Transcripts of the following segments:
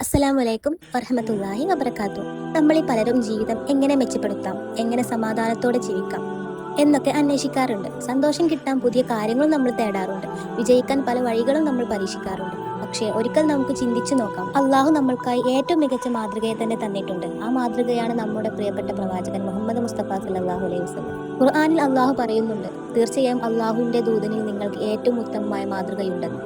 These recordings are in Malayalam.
അസ്സലാമു അലൈക്കും വറഹ്മത്തുള്ളാഹി വബറകാതുഹു. നമ്മളിൽ പലരും ജീവിതം എങ്ങനെ മെച്ചപ്പെടുത്താം, എങ്ങനെ സമാധാനത്തോടെ ജീവിക്കാം എന്നൊക്കെ അന്വേഷിക്കാറുണ്ട്. സന്തോഷം കിട്ടാൻ പുതിയ കാര്യങ്ങളും നമ്മൾ തേടാറുണ്ട്. വിജയിക്കാൻ പല വഴികളും നമ്മൾ പരീക്ഷിക്കാറുണ്ട്. പക്ഷേ ഒരിക്കൽ നമുക്ക് ചിന്തിച്ചു നോക്കാം, അള്ളാഹു നമ്മൾക്കായി ഏറ്റവും മികച്ച മാതൃകയെ തന്നെ തന്നിട്ടുണ്ട്. ആ മാതൃകയാണ് നമ്മുടെ പ്രിയപ്പെട്ട പ്രവാചകൻ മുഹമ്മദ് മുസ്തഫ സല്ലല്ലാഹു അലൈഹി വസല്ലം. ഖുർആനിൽ അള്ളാഹു പറയുന്നുണ്ട്, തീർച്ചയായും അള്ളാഹുവിന്റെ ദൂതനിൽ നിങ്ങൾക്ക് ഏറ്റവും ഉത്തമമായ മാതൃകയുണ്ടെന്ന്.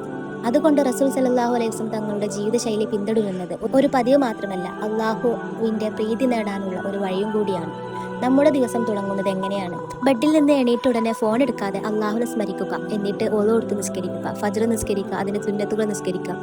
അതുകൊണ്ട് റസൂൽ സല്ലല്ലാഹു അലൈഹി വസല്ലം തങ്ങളുടെ ജീവിതശൈലി പിന്തുടരുന്നത് ഒരു പതിവ് മാത്രമല്ല, അള്ളാഹുവിന്റെ പ്രീതി നേടാനുള്ള ഒരു വഴിയും കൂടിയാണ്. നമ്മുടെ ദിവസം തുടങ്ങുന്നത് എങ്ങനെയാണ്? ബെഡിൽ നിന്ന് എണീറ്റ് ഉടനെ ഫോൺ എടുക്കാതെ അള്ളാഹുനെ സ്മരിക്കുക, എന്നിട്ട് ഓളോ എടുത്ത് നിസ്കരിക്കുക, ഫജ്ർ നിസ്കരിക്കുക, അതിന്റെ സുന്നത്തുകൾ നിസ്കരിക്കുക.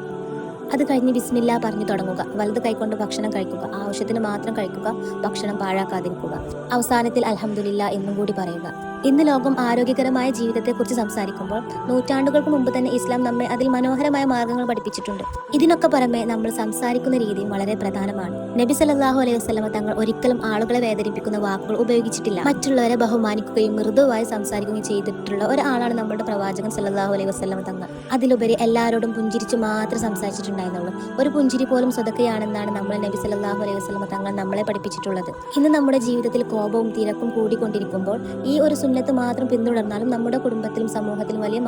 അത് കഴിഞ്ഞ് ബിസ്മില്ലാ പറഞ്ഞു തുടങ്ങുക. വലത് കൈകൊണ്ട് ഭക്ഷണം കഴിക്കുക, ആവശ്യത്തിന് മാത്രം കഴിക്കുക, ഭക്ഷണം പാഴാക്കാതിരിക്കുക. അവസാനത്തിൽ അൽഹംദുലില്ലാ എന്നും കൂടി പറയുക. ഇന്ന് ലോകം ആരോഗ്യകരമായ ജീവിതത്തെക്കുറിച്ച് സംസാരിക്കുമ്പോൾ നൂറ്റാണ്ടുകൾക്ക് മുമ്പ് തന്നെ ഇസ്ലാം നമ്മെ അതിൽ മനോഹരമായ മാർഗങ്ങൾ പഠിപ്പിച്ചിട്ടുണ്ട്. ഇതിനൊക്കെ പുറമെ നമ്മൾ സംസാരിക്കുന്ന രീതിയും വളരെ പ്രധാനമാണ്. നബി സല്ലല്ലാഹു അലൈഹി വസല്ലമ തങ്ങൾ ഒരിക്കലും ആളുകളെ വേദനിപ്പിക്കുന്ന വാക്കുകൾ ഉപയോഗിച്ചിട്ടില്ല. മറ്റുള്ളവരെ ബഹുമാനിക്കുകയും മൃദുവായി സംസാരിക്കുകയും ചെയ്തിട്ടുള്ള ഒരാളാണ് നമ്മുടെ പ്രവാചകൻ സല്ലല്ലാഹു അലൈഹി വസല്ലമ തങ്ങൾ. അതിലുപരി എല്ലാവരോടും പുഞ്ചിരിച്ചു മാത്രം സംസാരിച്ചിട്ടുണ്ടായിരുന്നുള്ളൂ. ഒരു പുഞ്ചിരി പോലും സ്വതക്കയാണെന്നാണ് നമ്മൾ നബി സല്ലല്ലാഹു അലൈഹി വസല്ലമ തങ്ങൾ നമ്മളെ പഠിപ്പിച്ചിട്ടുള്ളത്. ഇന്ന് നമ്മുടെ ജീവിതത്തിൽ കോപവും തിരക്കും കൂടിക്കൊണ്ടിരിക്കുമ്പോൾ ഈ ഒരു സുന്നത്ത് മാത്രം പിന്തുടർന്നാലും നമ്മുടെ കുടുംബത്തിലും സമൂഹത്തിലും വലിയ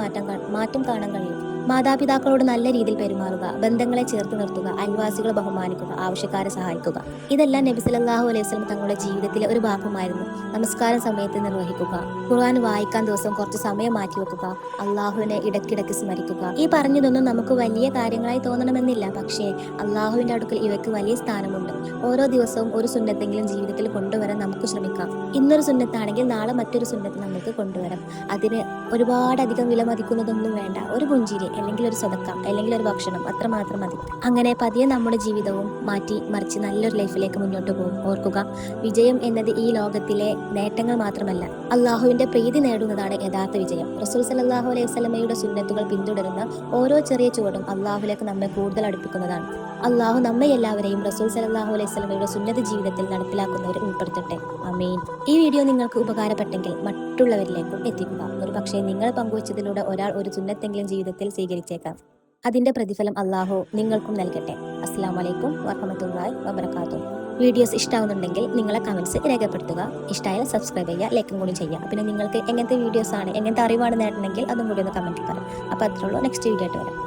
മാറ്റം കാണാൻ കഴിയും. മാതാപിതാക്കളോട് നല്ല രീതിയിൽ പെരുമാറുക, ബന്ധങ്ങളെ ചേർത്ത് നിർത്തുക, അയൽവാസികളെ ബഹുമാനിക്കുക, ആവശ്യക്കാരെ സഹായിക്കുക. ഇതെല്ലാം നബി സല്ലല്ലാഹു അലൈഹി വസല്ലം തങ്ങളുടെ ജീവിതത്തിലെ ഒരു ഭാഗമായിരുന്നു. നമസ്കാരം സമയത്ത് നിർവഹിക്കുക, ഖുർആൻ വായിക്കാൻ ദിവസം കുറച്ച് സമയം മാറ്റിവെക്കുക, അള്ളാഹുവിനെ ഇടയ്ക്കിടയ്ക്ക് സ്മരിക്കുക. ഈ പറഞ്ഞതൊന്നും നമുക്ക് വലിയ കാര്യങ്ങളായി തോന്നണമെന്നില്ല, പക്ഷേ അള്ളാഹുവിന്റെ അടുക്കൽ ഇവയ്ക്ക് വലിയ സ്ഥാനമുണ്ട്. ഓരോ ദിവസവും ഒരു സുന്നത്തെങ്കിലും ജീവിതത്തിൽ കൊണ്ടുവരാൻ നമുക്ക് ശ്രമിക്കാം. ഇന്നൊരു സുന്നത്താണെങ്കിൽ നാളെ മറ്റൊരു സുന്നത്ത് നമുക്ക് കൊണ്ടുവരാം. അതിന് ഒരുപാടധികം വിലമതിക്കുന്നതൊന്നും വേണ്ട. ഒരു പുഞ്ചിരി, അല്ലെങ്കിൽ ഒരു സദക്ക, അല്ലെങ്കിൽ ഒരു ഭക്ഷണം, അത്രമാത്രം മതി. അങ്ങനെ പതിയെ നമ്മുടെ ജീവിതവും മാറ്റി മറിച്ച് നല്ലൊരു ലൈഫിലേക്ക് മുന്നോട്ട് പോകും. ഓർക്കുക, വിജയം എന്നത് ഈ ലോകത്തിലെ നേട്ടങ്ങൾ മാത്രമല്ല, അള്ളാഹുവിന്റെ പ്രീതി നേടുന്നതാണ് യഥാർത്ഥ വിജയം. റസൂൽ സല്ലല്ലാഹു അലൈഹി വസല്ലമയുടെ സുന്നത്തുകൾ പിന്തുടരുന്ന ഓരോ ചെറിയ ചുവടും അള്ളാഹുലേക്ക് നമ്മെ കൂടുതൽ അടുപ്പിക്കുന്നതാണ്. അള്ളാഹു നമ്മെ എല്ലാവരെയും റസൂൽ സല്ലല്ലാഹു അലൈഹി വസല്ലമയുടെ സുന്നത്ത് ജീവിതത്തിൽ നടപ്പിലാക്കുന്നവരെ ഉൾപ്പെടുത്തട്ടെ. ആമീൻ. ഈ വീഡിയോ നിങ്ങൾക്ക് ഉപകാരപ്പെട്ടെങ്കിൽ മറ്റുള്ളവരിലേക്കും എത്തിക്കുക. ഒരു പക്ഷേ നിങ്ങൾ പങ്കുവച്ചതിലൂടെ ഒരാൾ ഒരു സുന്നത്തെങ്കിലും ജീവിതത്തിൽ സ്വീകരിച്ചേക്കാം. അതിന്റെ പ്രതിഫലം അള്ളാഹു നിങ്ങൾക്കും നൽകട്ടെ. അസ്സലാമു അലൈക്കും വറഹ്മത്തുള്ളാഹി വബറകാതുഹു. വീഡിയോസ് ഇഷ്ടമാവുന്നുണ്ടെങ്കിൽ നിങ്ങളെ കമന്റ്സ് രേഖപ്പെടുത്തുക. ഇഷ്ടമായാൽ സബ്സ്ക്രൈബ് ചെയ്യുക, ലൈക്കും കൂടി ചെയ്യുക. പിന്നെ നിങ്ങൾക്ക് എങ്ങനത്തെ വീഡിയോസ് ആണ്, എങ്ങനത്തെ അറിവാണ് നേടണമെങ്കിൽ അതും കൂടി ഒന്ന് കമന്റ് പറയാം. അപ്പോൾ അത്രയുള്ളൂ. നെക്സ്റ്റ് വീഡിയോ ആയിട്ട് വരാം.